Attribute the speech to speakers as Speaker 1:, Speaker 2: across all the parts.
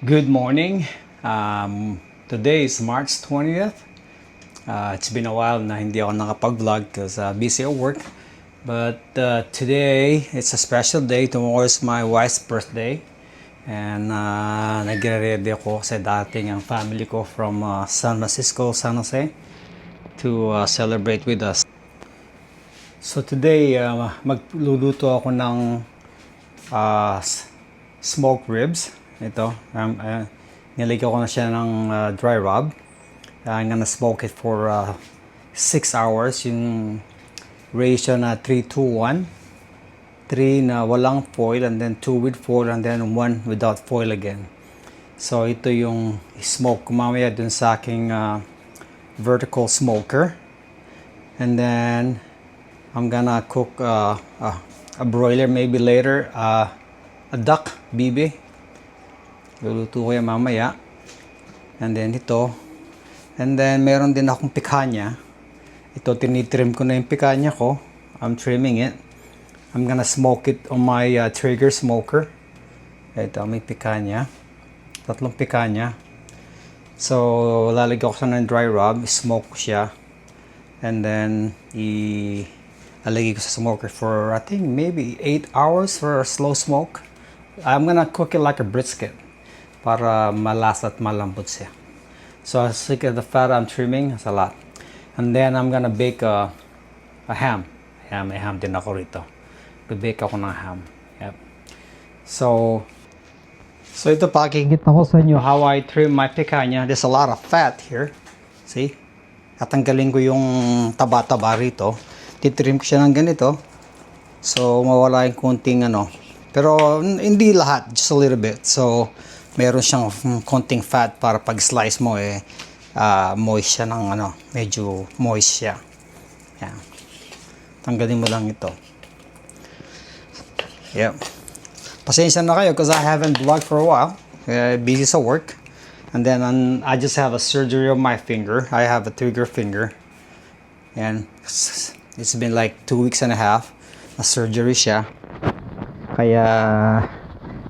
Speaker 1: Good morning. Today is March 20th. It's been a while na hindi ako nakapag-vlog because busy at work. But today, it's a special day. Tomorrow is my wife's birthday. And nagre-ready ako sa dating ang family ko from San Francisco, San Jose to celebrate with us. So today, magluluto ako ng smoked ribs. Ito, nilagyan ko na siya ng dry rub. I'm gonna smoke it for 6 hours. Yung ratio na 3-2-1. 3 na walang foil, and then 2 with foil, and then 1 without foil again. So ito yung smoke ko mamaya dun sa aking vertical smoker. And then I'm gonna cook a broiler maybe later, a duck, bibi. Luluto ko yan mamaya. And then ito. And then meron din akong pikanya. Ito, tinitrim ko na yung pikanya ko. I'm trimming it. I'm gonna smoke it on my Traeger smoker. Ito, may pikanya. 3 pikanya. So, lalagyan ko sa ng dry rub. Smoke ko siya. And then, ilalagay ko sa smoker for, I think, maybe 8 hours for a slow smoke. I'm gonna cook it like a brisket para malasa at malambot siya. So as you can see the fat I'm trimming, it's a lot. And then I'm gonna bake a ham. May ham din ako rito. Bibake ako ng ham. Yep. So ito, pakikita ko sa inyo how I trim my picanha. There's a lot of fat here. See? Tatanggalin ko yung taba-taba rito. Titrim ko siya ng ganito. So mawala yung konting ano. Pero hindi lahat, just a little bit. So meron siyang konting fat para pag slice mo moist siya ng ano, medyo moist siya. Yan. Tanggalin mo lang ito. Yep. Pasensya na kayo because I haven't vlogged for a while. Busy sa work. And then I just have a surgery on my finger. I have a trigger finger. And it's been like 2 weeks and a half na surgery siya. Kaya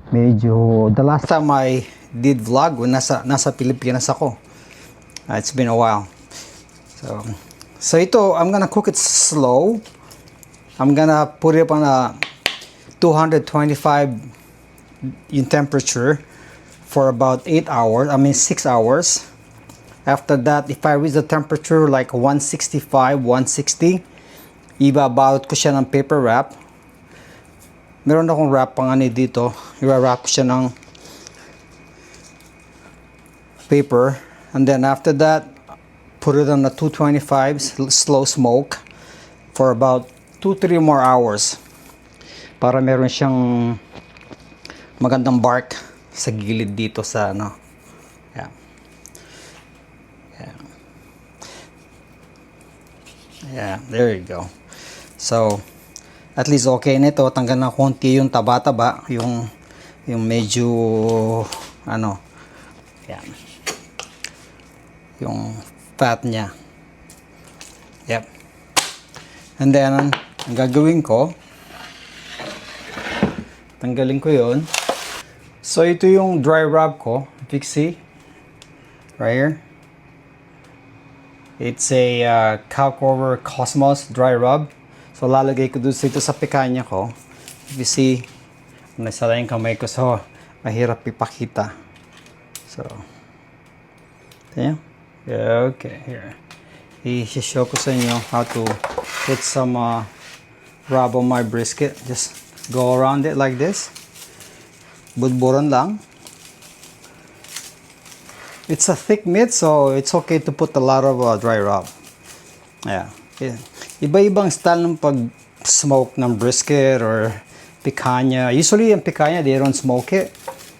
Speaker 1: medyo, the last time I did vlog when nasa Pilipinas ako. It's been a while. So ito, I'm gonna cook it slow. I'm gonna put it on a 225 in temperature for about 8 hours. 6 hours. After that, if I reach the temperature like 165, 160, ibabalot ko siya ng paper wrap. Meron akong wrap pang ano dito. I-wrap ko siya ng paper. And then after that, put it on the 225 slow smoke for about 2-3 more hours. Para meron siyang magandang bark sa gilid dito sa ano. Yeah. Yeah, there you go. So at least okay nito, tanggal na konti yung taba-taba, yung medyo ano, yan. Yung fat niya. Yep. And then ang gagawin ko, tanggalin ko 'yon. So ito yung dry rub ko, you see? Right here. It's a Calcover Cosmos dry rub. So, lalagay ko dito sa pikanya ko. If you see, nasala yung kamay ko. So, mahirap ipakita. So, yeah, okay, here. I-show ko sa inyo how to put some rub on my brisket. Just go around it like this. Budburan lang. It's a thick meat, so it's okay to put a lot of dry rub. Yeah. Iba-ibang style ng pag-smoke ng brisket or picanha. Usually, yung picanha, they don't smoke it.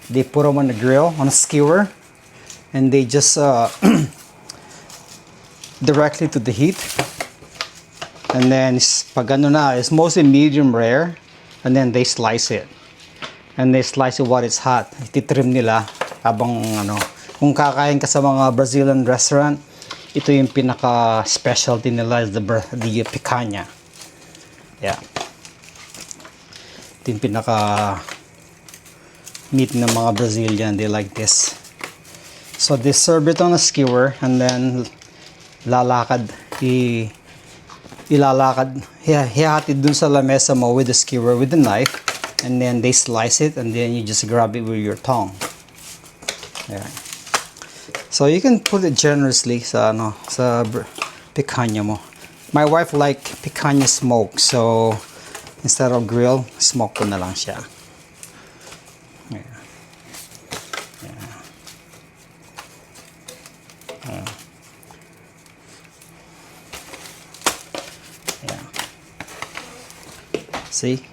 Speaker 1: They put them on the grill, on a skewer, and they just directly to the heat. And then, pag ano na, it's mostly medium rare, and then they slice it. And they slice it while it's hot. Ititrim nila habang ano. Kung kakain ka sa mga Brazilian restaurant, ito yung pinaka specialty nila is the picanha. Yeah. Ito yung pinaka meat ng mga Brazilian. They like this. So they serve it on a skewer and then ilalakad, hihatid dun sa lamesa mo with the skewer, with the knife, and then they slice it and then you just grab it with your tongue. Yeah. So you can put it generously sa picanha mo. My wife like picanha smoke, so instead of grill, smoke ko na lang siya. Yeah. Yeah. Yeah. See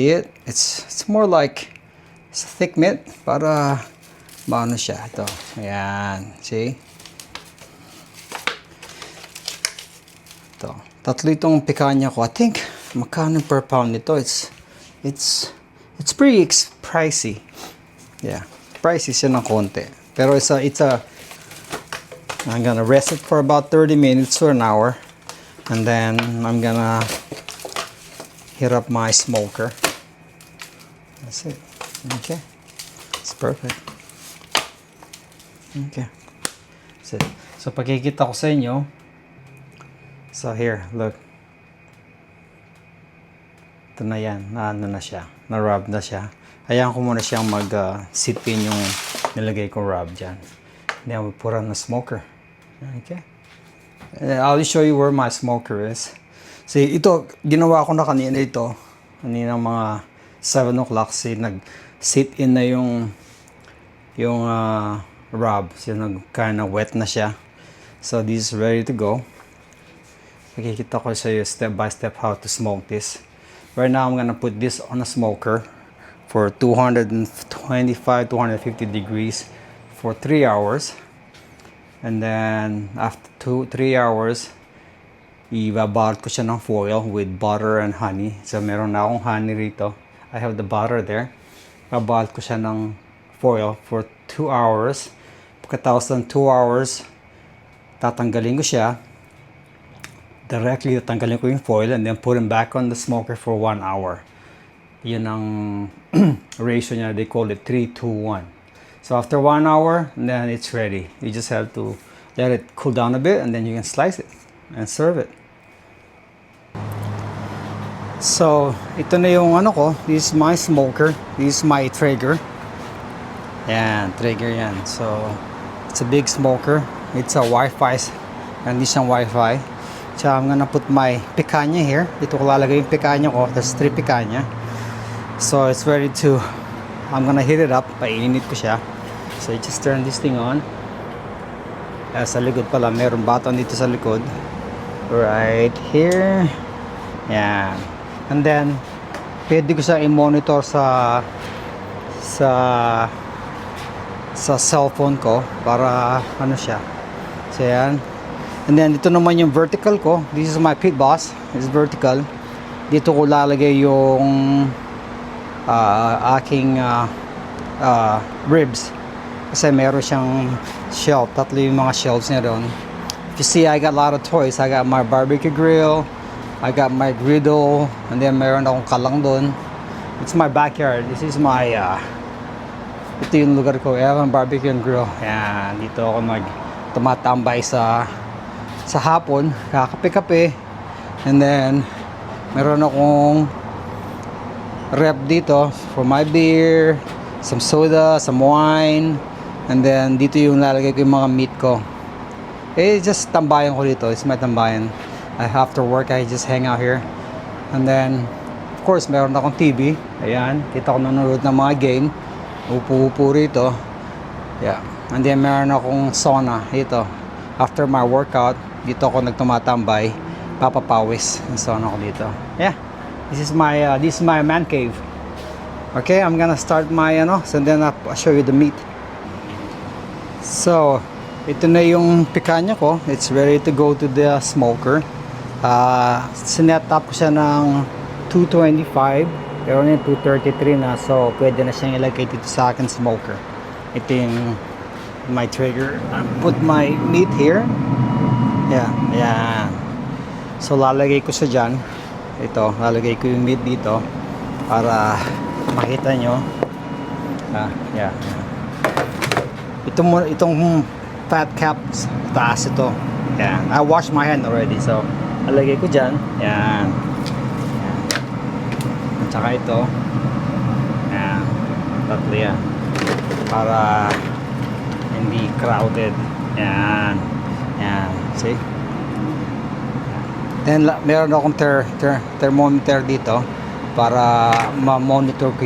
Speaker 1: it? It's more like it's a thick meat, para maano siya ito. Ayan, see? Ito. Tatlo itong picanha ko. I think magkano per pound nito? It's pretty pricey. Yeah, pricey siya ng konti. Pero I'm gonna rest it for about 30 minutes or an hour, and then I'm gonna heat up my smoker. That's it. Okay, it's perfect. Okay, that's it. So pagkikita ko sa inyo, so here, look, ito na yan, na siya, na-rub na siya. Hayaan ko muna siyang sit in yung nilagay ko rub dyan. Then we put on the smoker. Okay, I'll show you where my smoker is. See, ito, ginawa ko na kanina ito. Kanina mga 7 o'clock, nag-sit in na yung rub. So, kind of wet na siya. So, this is ready to go. Makikita ko sa iyo step by step how to smoke this. Right now, I'm gonna put this on a smoker for 225, 250 degrees for 3 hours. And then, after 3 hours, ibabalot ko siya ng foil with butter and honey. So, meron na akong honey rito. I have the butter there. Babalot ko siya ng foil for 2 hours. Pagkatapos ng 2 hours, tatanggalin ko siya. Directly tatanggalin ko yung foil and then put it back on the smoker for 1 hour. Yun ang ratio niya. They call it 3-2-1. So after 1 hour, then it's ready. You just have to let it cool down a bit and then you can slice it and serve it. So, ito na yung ano ko. This is my smoker. This is my Traeger. Yan, Traeger yan. So, it's a big smoker. It's a Wi-Fi. Hindi siyang Wi-Fi. So, I'm gonna put my picanha here. Dito ko lalagay yung picanha ko. There's 3 picanha. So, it's ready to, I'm gonna heat it up. Painit ko siya. So, you just turn this thing on. Sa likod pala, meron button dito sa likod. Right here. Yan. And then, pwede ko siya i-monitor sa cellphone ko para ano siya. So, yan. And then, dito naman yung vertical ko. This is my pit boss. It's vertical. Dito ko lalagay yung aking ribs. Kasi meron siyang shelf. Tatlo yung mga shelves niya doon. If you see, I got a lot of toys. I got my barbecue grill. I got my griddle. And then meron akong kalang doon. It's my backyard. This is my ito yung lugar ko. I have a barbecue and grill. Yan. Dito ako tumatambay sa hapon. Kakape-kape. And then meron akong rep dito for my beer, some soda, some wine. And then dito yung lalagay ko yung mga meat ko. Just tambayan ko dito. It's my tambayan. After work, I just hang out here. And then, of course, meron akong TV. Ayan, kita ko nanonood ng mga game. Upo-upo rito. Yeah. And then, meron akong sauna. Ito. After my workout, dito ako nagtumatambay. Papapawis. Ang sauna ko dito. Yeah. This is my man cave. Okay, I'm gonna start my, so then I'll show you the meat. So, ito na yung picanha ko. It's ready to go to the smoker. Sinet up ko siya ng 225. Pero na 233 na. So, pwede na siyang ilagay dito sa akin smoker. Ito yung my Traeger. I put my meat here. Yeah, ayan. So, lalagay ko siya dyan. Ito, lalagay ko yung meat dito para makita nyo. Yeah. Itong fat cap taas ito. Yan. I washed my hand already. So, alagay ko dyan. Yan. Yan. At saka ito. Yan. Tatlo yan. Para hindi crowded. Yan. Yan. See? Then, meron akong thermometer dito para ma-monitor ko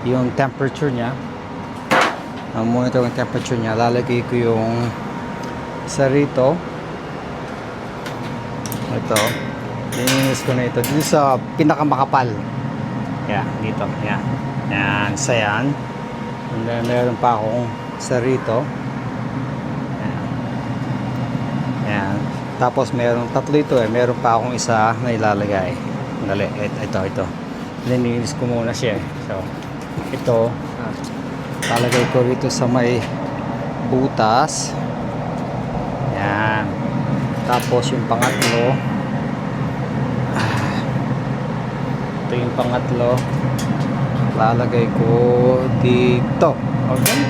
Speaker 1: yung temperature niya. Monitor yung temperature niya. Lalagay ko yung isa rito. Ito. Dininis ko na ito. Dito sa pinakamakapal. Yan. Dito. Yan. Yan. Isa yan. And then, meron pa akong isa rito. Yan. Yan. Tapos meron tatlo ito eh. Meron pa akong isa na ilalagay. Dali. Ito. Dininis ko muna siya eh. So, ito. Lalagay ko rito sa may butas. Yan. Tapos yung pangatlo. Ito yung pangatlo. Lalagay ko dito. Okay?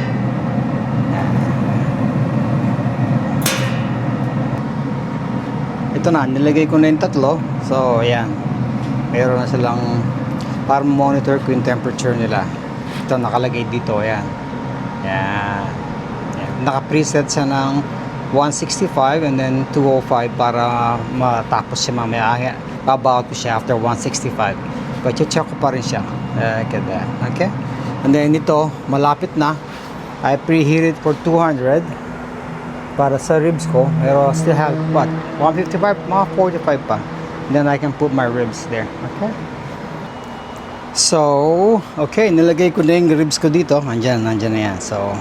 Speaker 1: Yan. Ito na. Nilagay ko na yung tatlo. So, yan. Meron na silang para monitor ko yung temperature nila. Ito nakalagay dito, ayan. Yan. Yan. Naka-preset siya ng 165 and then 205 para matapos siya mamaya. Babawat ko siya after 165. But check ko pa rin siya. Like that. Okay? And then ito, malapit na. I preheated for 200 para sa ribs ko. Pero still have, what? 155? Mga 45 pa. And then I can put my ribs there. Okay? So, okay, nilagay ko na yung ribs ko dito. Andyan na yan. So,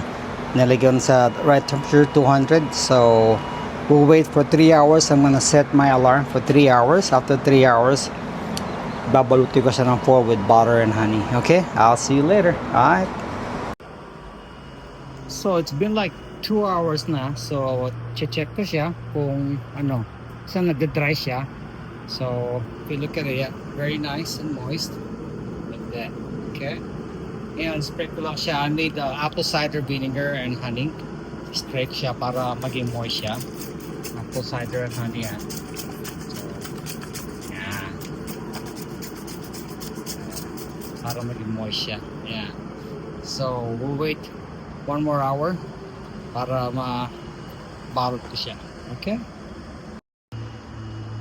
Speaker 1: nilagay ko sa right temperature, 200. So, we'll wait for 3 hours. I'm gonna set my alarm for 3 hours. After 3 hours, babaluti ko siya ng 4 with butter and honey. Okay? I'll see you later. Alright? So, it's been like 2 hours na. So, check ko siya kung saan nagda-dry siya. So, if you look at it, yeah, very nice and moist. That. Okay. And spray ko lang siya. I made apple cider vinegar and honey. Spray siya para maging moist siya. Apple cider and honey yan. So, yan. Para maging moist siya. Yan. So, we'll wait 1 more hour para ma-balot ko siya. Okay?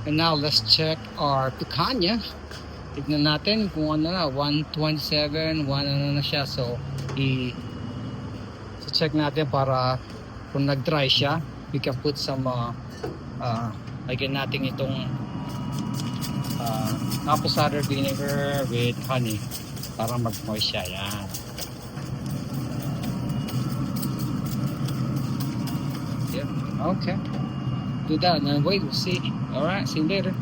Speaker 1: And now, let's check our picanha. Tignan natin kung ano na, 127, 1 na siya. So, check natin para kung nag-dry siya, we can put some, lagyan natin itong apple cider vinegar with honey para mag-moist siya. Yan. Yep. Okay. Do that and then wait, we'll see. Alright, see you later.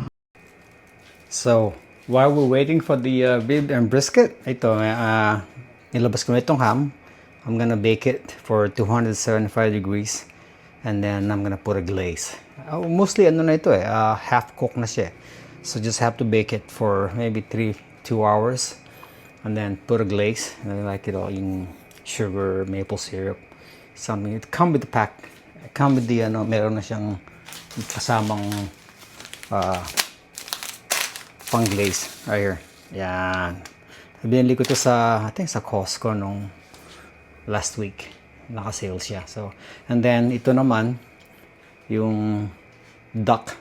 Speaker 1: So, while we're waiting for the rib and brisket, ito, nilabas ko na itong ham. I'm gonna bake it for 275 degrees and then I'm gonna put a glaze. Mostly na ito half cooked na siya. So just have to bake it for maybe 2 hours and then put a glaze. And like it all in sugar, maple syrup, something. It come with the pack. It come with the meron na siyang kasamang pang glaze right here. Yan. Binili ko to sa, I think sa Costco nung last week. Naka-sale siya. So, and then ito naman yung duck.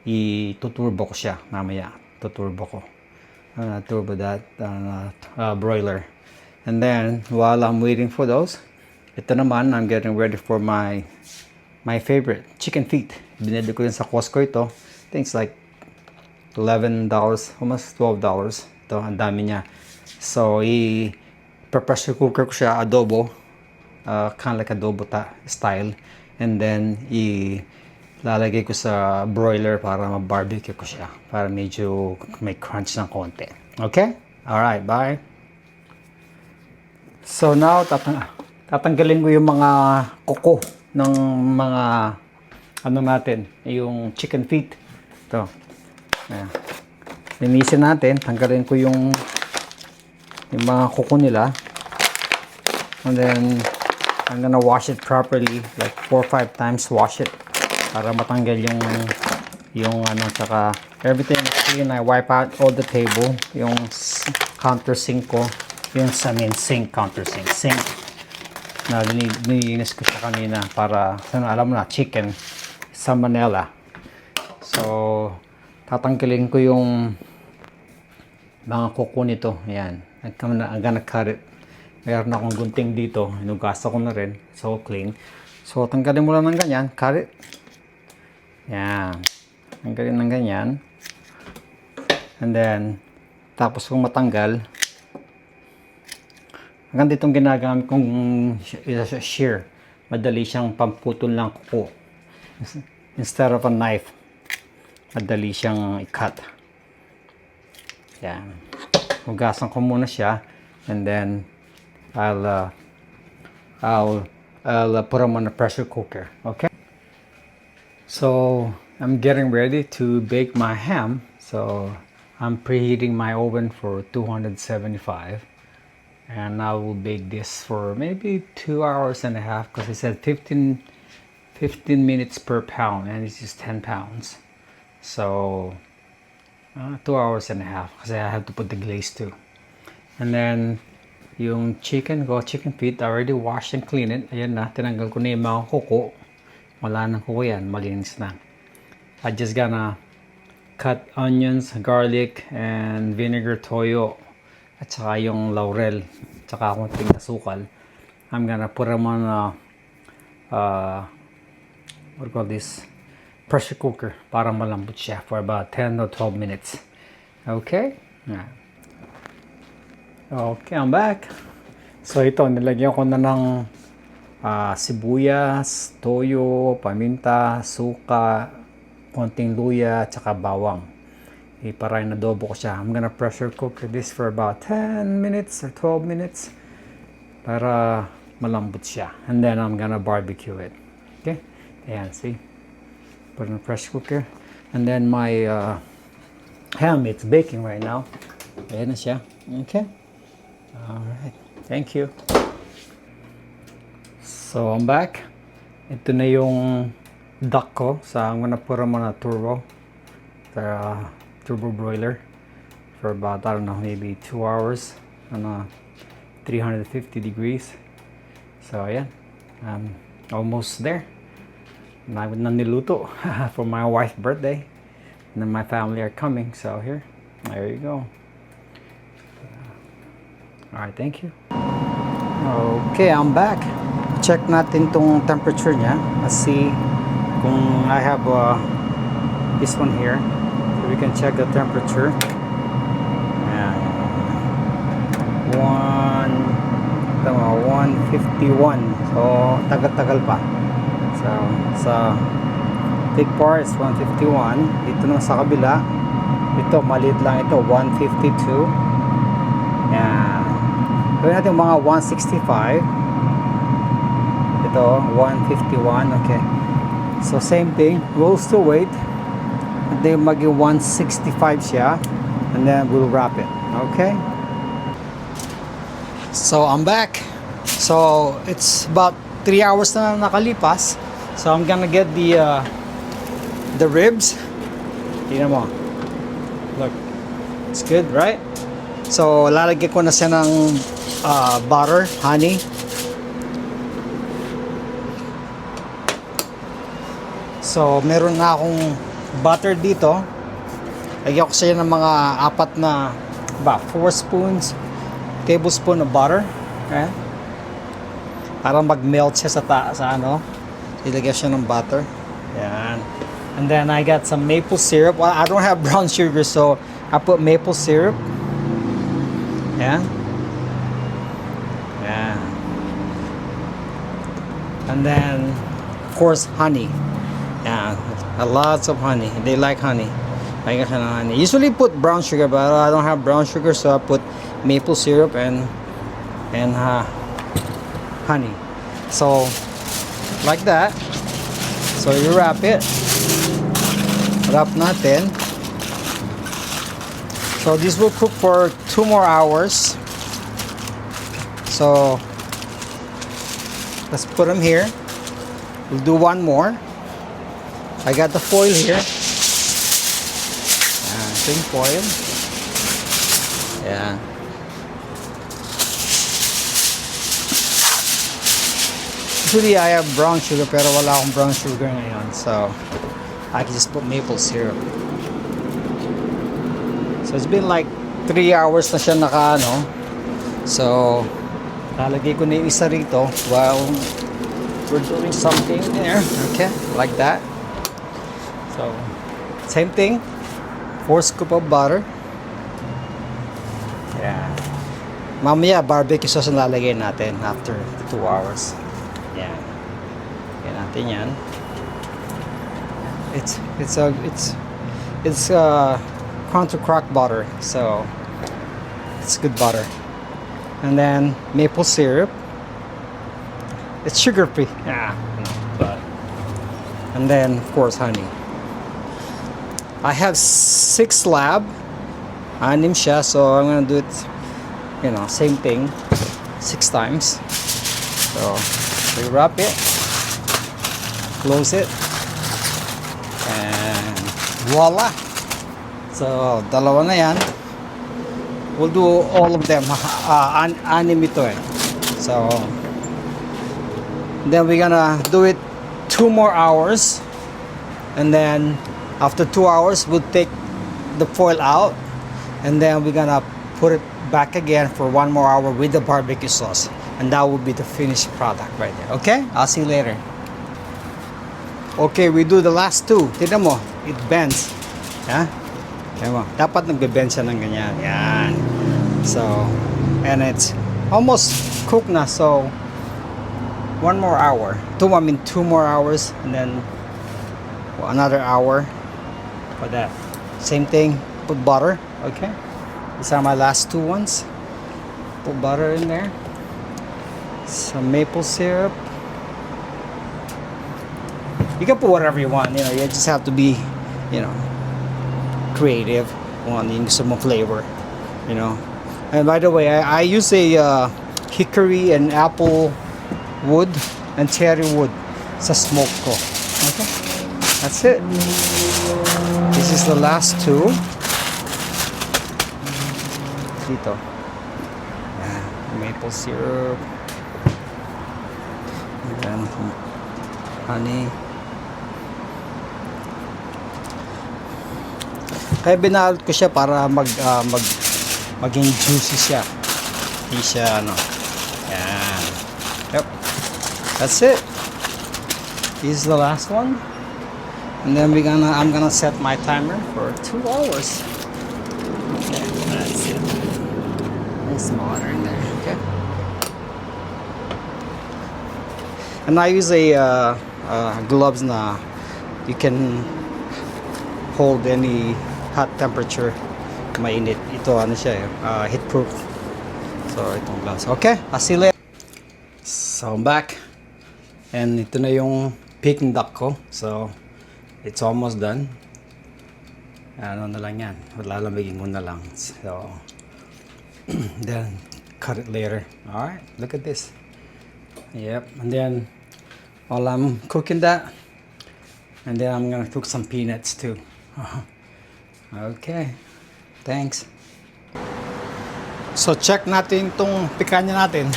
Speaker 1: Ituturbo ko siya mamaya. Tuturbo ko. Turbo that broiler. And then while I'm waiting for those, ito naman I'm getting ready for my favorite chicken feet. Binili ko yun sa Costco ito. I think it's like $11, almost $12. Ito, ang dami niya. So, pressure cooker ko siya, adobo. Kind of like adobo style. And then, lalagay ko sa broiler para ma-barbecue ko siya. Para medyo may crunch ng konti. Okay? Alright, bye. So, now, tatanggalin ko yung mga kuko ng mga natin, yung chicken feet. Ito. Ayan. Linisin natin, tanggalin ko yung mga kuko nila. And then, I'm gonna wash it properly, like 4 or 5 times wash it. Para matanggal yung ano, tsaka everything is clean. I wipe out all the table, yung countersink ko, yung sa main sink, sink na nilinis ko siya kanina para, alam mo na, chicken, salmonella. So, tatanggalin ko yung mga kuko nito. Ayan. I'm gonna cut it. Meron akong gunting dito. Hinugasan ko na rin. So, clean. So, tanggalin mo lang ng ganyan. Cut it. Ayan. Tanggalin ng ganyan. And then, tapos kung matanggal, hanggang ditong ginagamit kong shear. Madali siyang pamputol ng kuko. Instead of a knife, madali siyang i-cut. Yan. Hugasan ko muna siya, and then I'll put them on a pressure cooker. Okay. So I'm getting ready to bake my ham. So I'm preheating my oven for 275, and I will bake this for maybe 2 hours and a half because it said 15 minutes per pound, and it's just 10 pounds. So 2 hours and a half kasi I have to put the glaze too. And then yung chicken feet, I already washed and cleaned it. Ayan na, tinanggal ko na yung mga kuko. Wala nang kuko yan, malinis na. I just gonna cut onions, garlic, and vinegar toyo, at saka yung laurel, at saka konting asukal. I'm gonna put them on what do you call this, pressure cooker para malambot siya for about 10 or 12 minutes. Okay? Okay, I'm back. So ito, nilagyan ko na ng sibuyas, toyo, paminta, suka, konting luya, at saka bawang. Para inadobo ko siya. I'm gonna pressure cook this for about 10 minutes or 12 minutes para malambot siya. And then I'm gonna barbecue it. Okay? Ayan, see? Put in a pressure cooker. And then my ham, it's baking right now. Ayan na siya. Okay? Alright. Thank you. So, I'm back. Ito na yung duck ko. So, I'm gonna put them on a turbo. The turbo broiler. For about, I don't know, maybe 2 hours. On 350 degrees. So, ayan. I'm almost there. Na niluto for my wife's birthday, and then my family are coming, so there you go. Alright, thank you. Okay, I'm back. Check natin tong temperature niya. Let's see kung I have this one here, so we can check the temperature. 151. So tagal-tagal pa. So, sa thick part is 151. Dito na sa kabila, ito maliit lang ito, 152. Yan. Gawin natin mga 165. Ito, 151. Okay. So, same thing. We'll still wait. And then maging 165 siya. And then we'll wrap it. Okay? So, I'm back. So, it's about 3 hours na nakalipas. So I'm gonna get the ribs. Tingnan mo. Look, it's good, right? So lalagyan ko na siya ng butter, honey. So meron na akong butter dito. Lagyan ko siya ng mga 4 tablespoon of butter. Okay? Para mag-melt siya sa ano. Ilagay siya ng butter. Yan. And then I got some maple syrup. Well, I don't have brown sugar, so I put maple syrup. Yan. Yan. And then, of course, honey. Yan. Lots of honey. They like honey. Lagyan siya ng honey. Usually put brown sugar, but I don't have brown sugar, so I put maple syrup and honey. So, like that. So you wrap it. Wrap natin. So this will cook for 2 more hours. So let's put them here. We'll do one more. I got the foil here. Ito yung foil. Yeah. Usually I have brown sugar pero wala akong brown sugar ngayon. So I can just put maple syrup. So it's been like 3 hours na siya naka ano. So lalagay ko na yung isa rito while we're doing something there. Okay, like that. So same thing. 4 scoop of butter. Yeah. Mamaya barbecue sauce ang lalagay natin after 2 hours. Yeah. Yan natin yan. It's counter crack butter, so it's good butter. And then maple syrup. It's sugar free. Yeah. But and then of course honey. I have 6 slab. Anim siya, so I'm gonna do it, you know, same thing 6 times. So we wrap it, close it, and voila. So dalawa na yan. We'll do all of them. Anim ito eh. So then we're gonna do it 2 more hours, and then after 2 hours we'll take the foil out, and then we're gonna put it back again for 1 more hour with the barbecue sauce, and that will be the finished product right there. Okay, I'll see you later. Okay, we do the last 2. Tignan mo, it bends. Yeah? Tignan mo, dapat nagbe-bend siya ng ganyan. Yan. So, and it's almost cooked na, so 1 more hour. 2 more hours, and then another hour for that. Same thing, put butter. Okay, these are my last 2 ones. Put butter in there, some maple syrup. You can put whatever you want, you know, you just have to be, you know, creative on yung gusto mo flavor, you know. And by the way, I use a hickory and apple wood and cherry wood sa smoke ko. Okay, that's it. This is the last 2. Dito. Yeah, maple syrup. And then honey. Kaya binalot ko siya para maging juicy siya. Hindi siya ano. Yan. Yep. That's it. This is the last one. And then I'm gonna set my timer for 2 hours. Okay, that's it. Nice water in there. Okay. And I use a gloves na you can hold any hot temperature. Mainit. Ito ano siya heat proof. So itong gloves. Okay, I'll see you later. So I'm back. And ito na yung Peking duck ko. So it's almost done. Ano na lang yan. Lalamigin ko na lang. So then cut it later. Alright, look at this. Yep. And then while I'm cooking that, and then I'm gonna cook some peanuts too. Okay, thanks. So check natin itong pikanya natin.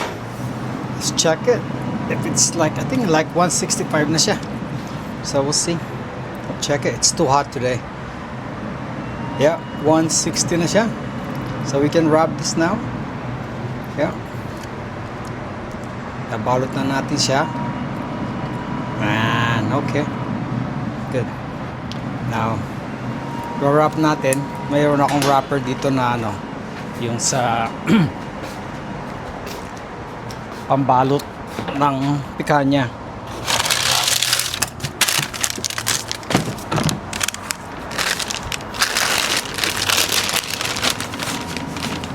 Speaker 1: Let's check it. If it's like, I think like 165 na siya. So we'll see. Check it. It's too hot today. Yeah, 160 na siya. So we can wrap this now. Yeah. Nabalot na natin siya. And okay. Good. Now, wrap natin. Mayroon akong wrapper dito na ano, yung sa pambalot ng pikanya.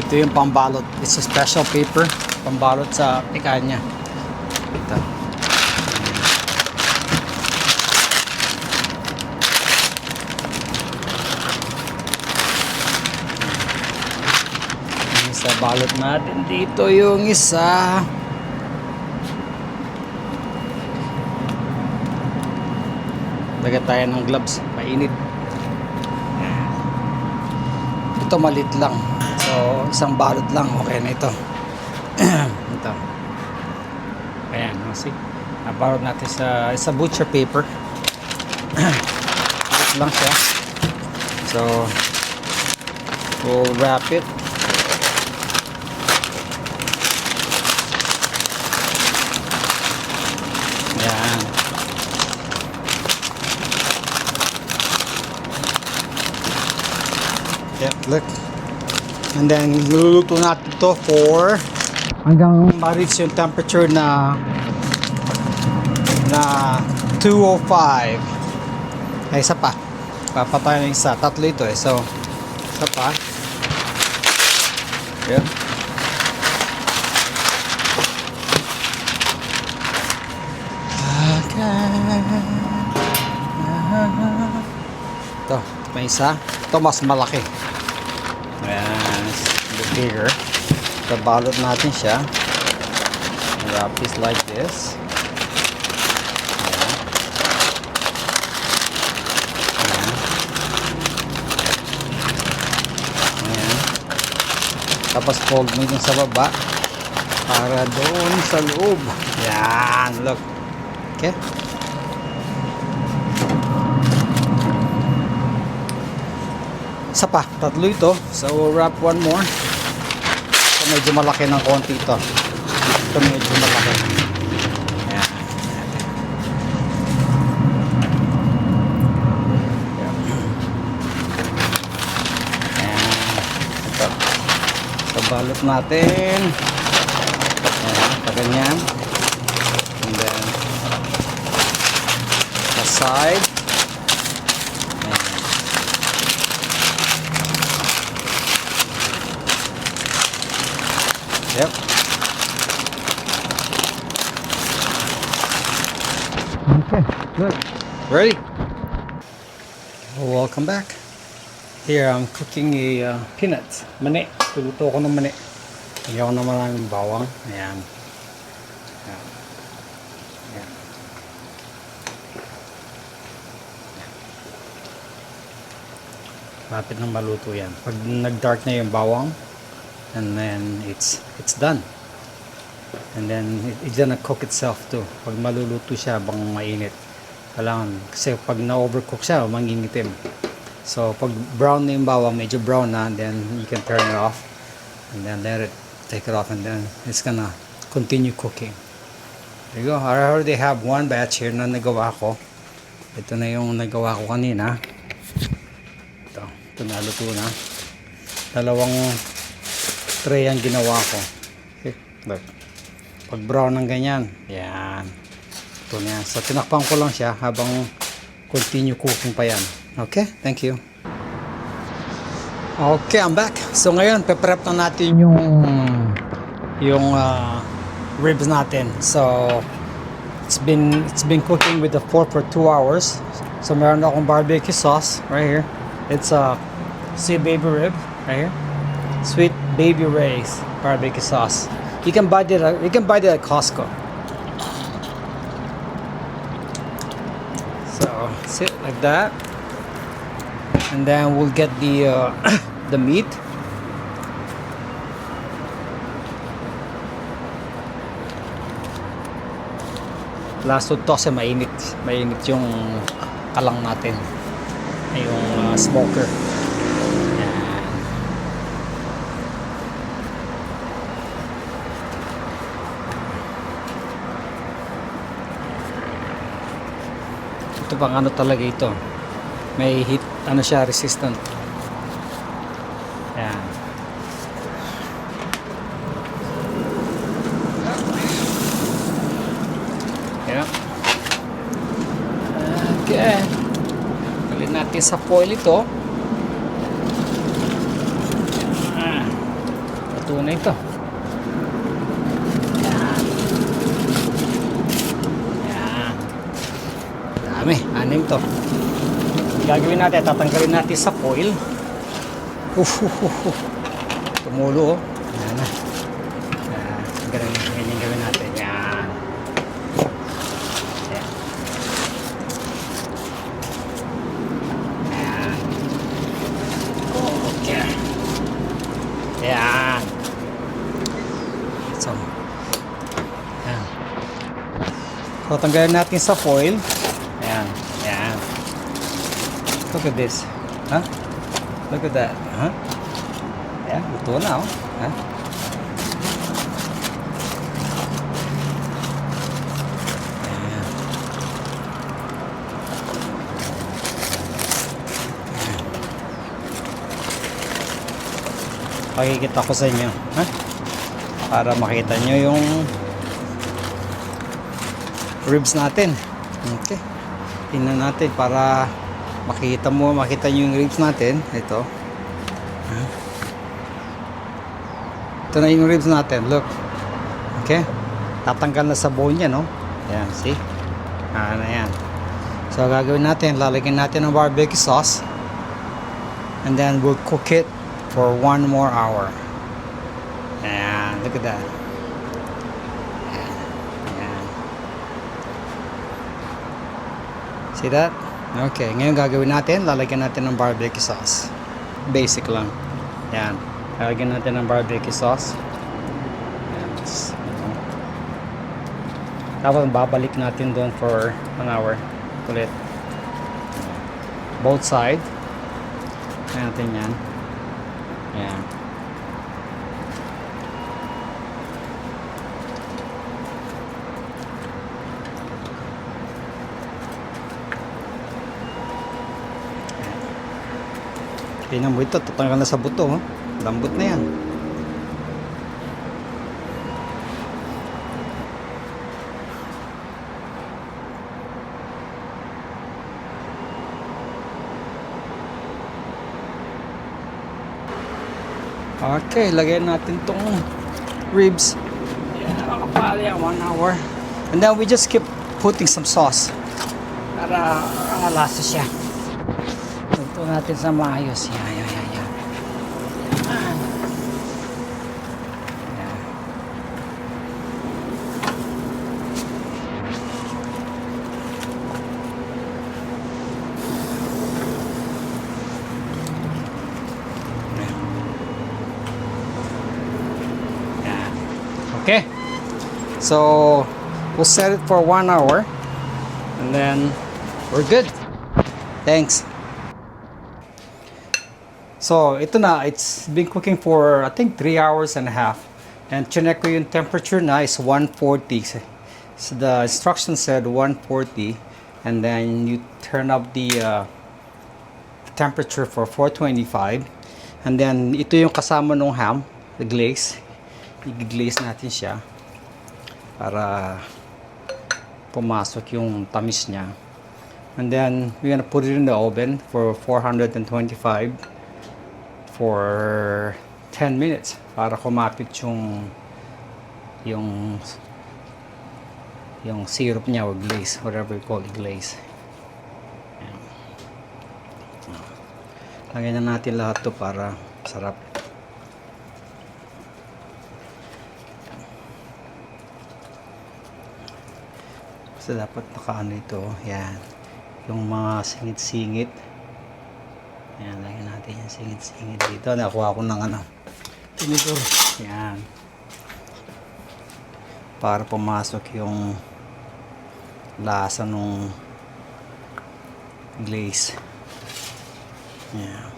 Speaker 1: Ito yung pambalot. It's a special paper pambalot sa pikanya. Ito. Balot natin dito yung isa. Lagyan tayo ng gloves. Mainit. Yan. Ito maliit lang. So, isang balot lang. Okay na ito. Ito. Ayan. See? Nabalot natin sa butcher paper. Maliit lang siya. So, we'll wrap it. Ayan. Yep, look. And then, luluto natin ito for hanggang ma-reach yung temperature na 205. Ay, isa pa. Papatay na isa. Tatlo ito eh. So, isa pa. Yep. Ito may isa. Ito mas malaki. Ayan, the bigger. So, balot natin siya. Wrap this like this. Ayan. Ayan. Tapos fold mo yung sa baba para doon sa loob. Ayan, look. Okay. Isa pa, tatlo ito. So we'll wrap one more. So medyo malaki ng konti ito. Ito medyo malaki. Ayan. Ayan. Ito. So balot natin. Ayan, paganyan. And then aside. Yep. Okay, good. Ready? Welcome back. Here I'm cooking a peanut. Mani. Tuluto ko ng mani. Ayaw na maraming bawang. Ayan. Ayan. Ayan. Lapit ng maluto yan. Pag nag-dark na yung bawang, and then it's done, and then it's gonna cook itself too. Pag maluluto siya bang mainit, kailangan kasi pag na-overcook siya mangingitim. So pag brown na yung bawang, medyo brown na, then you can turn it off and then let it take it off, and then it's gonna continue cooking. There you go. I already have one batch here na nagawa ko. Ito na yung nagawa ko kanina. Ito naluto na. Dalawang tray ang ginawa ko. Okay, look. Pag brown ng ganyan, yan. Ito na yan. So, tinakpan ko lang siya habang continue cooking pa yan. Okay, thank you. Okay, I'm back. So, ngayon, pe-prep na natin yung ribs natin. So, it's been cooking with the fork for 2 hours. So, meron akong barbecue sauce right here. It's a sea baby rib right here. Sweet Baby Ray's barbecue sauce. You can buy that at Costco. So sit like that, and then we'll get the the meat. Last to toss, mainit yung kalang natin, yung smoker. Ito pang ano talaga ito, may heat, ano siya, resistant. Yan. Yan. Okay, kalin natin sa foil ito. Ito na ito. Anim to. Gagawin natin, tatanggalin natin sa foil. Tumulo, oh. Yan na. Ganyan gawin natin. Yan. Yan. Ayan. So, tanggalin natin sa foil. Ayan. Ayan. Look at this. Huh? Look at that. Huh? Ayan, luto na, oh. Huh? Ayan. Pakikita ko sa inyo. Huh? Para makita nyo yung ribs natin. Okay. Tingnan natin para makita nyo yung ribs natin. Ito. Ito na yung ribs natin. Look. Okay. Tatanggal na sa bone niya, no? Ayan, see? Ano yan. So, gagawin natin, lalagyan natin ng barbecue sauce. And then, we'll cook it for 1 more hour. Ayan, look at that. Ayan. See that? Okay, ngayon gagawin natin, lalagyan natin ng barbecue sauce. Basic lang. Ayan. Lalagyan natin ng barbecue sauce. Ayan. Tapos babalik natin doon for 1 hour ulit. Both side. Ayan natin yan. Ayan. Tingnan mo ito, tatanggal na sa buto, oh. Lambot na yan. Okay, lagyan natin tong ribs. Yeah, kapali, 1 hour. And then we just keep putting some sauce para malasa siya. Ito natin sa maayos. Yan. Okay, so we'll set it for 1 hour and then we're good. Thanks. So ito na, it's been cooking for I think 3 hours and a half, and chinek ko yung temperature na is 140. So the instruction said 140, and then you turn up the temperature for 425, and then ito yung kasama ng ham, the glaze. I-glaze natin siya para pumasok yung tamis niya. And then we're gonna put it in the oven for 425 for 10 minutes para kumapit yung syrup niya or glaze, whatever you call it, glaze. Lagyan na natin lahat to para sarap. So dapat nakaano ito, yan, yung mga singit-singit. Yan, lagyan natin yung singit-singit dito. Nakuha ko ng tinidor. Yan, para pumasok yung lasa nung glaze. Yan.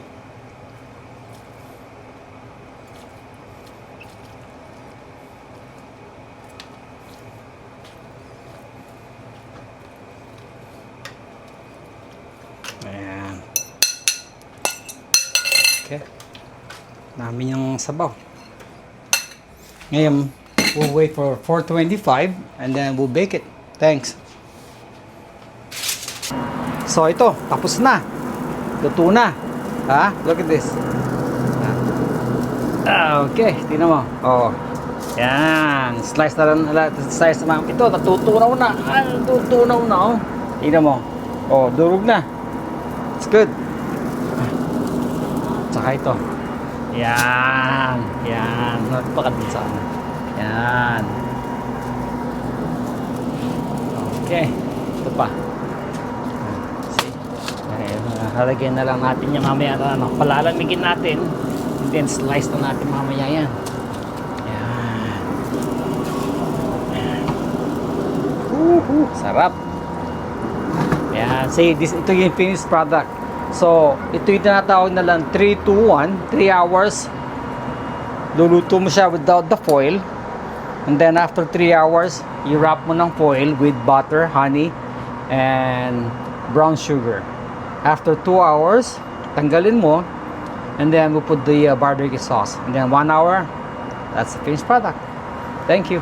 Speaker 1: Ayan. Okay. Namin yung sabaw. Ngayon, we'll wait for 425 and then we'll bake it. Thanks. So ito, tapos na. Luto na. Ha? Look at this. Okay, tingnan mo. Oh. Yan. Slice na lang. Slice na lang. Ito, natutunaw na. Natutunaw na. Oh. Tingnan mo. Oh, durog na. It's good. Tsaka ito. Yan. Yan. Napakad din sa ano. Yan. Okay. Ito pa. See? Halagyan na lang natin yung mamaya. Palalamigin natin. And then slice na natin mamaya yan. Yan. Yan. Sarap. Yan. See, ito yung finished product. So, ito yung tinatawag na lang 3-2-1, 3 hours. Luluto mo siya without the foil. And then after 3 hours, i-wrap mo ng foil with butter, honey, and brown sugar. After 2 hours, tanggalin mo. And then we put the barbecue sauce. And then 1 hour, that's the finished product. Thank you.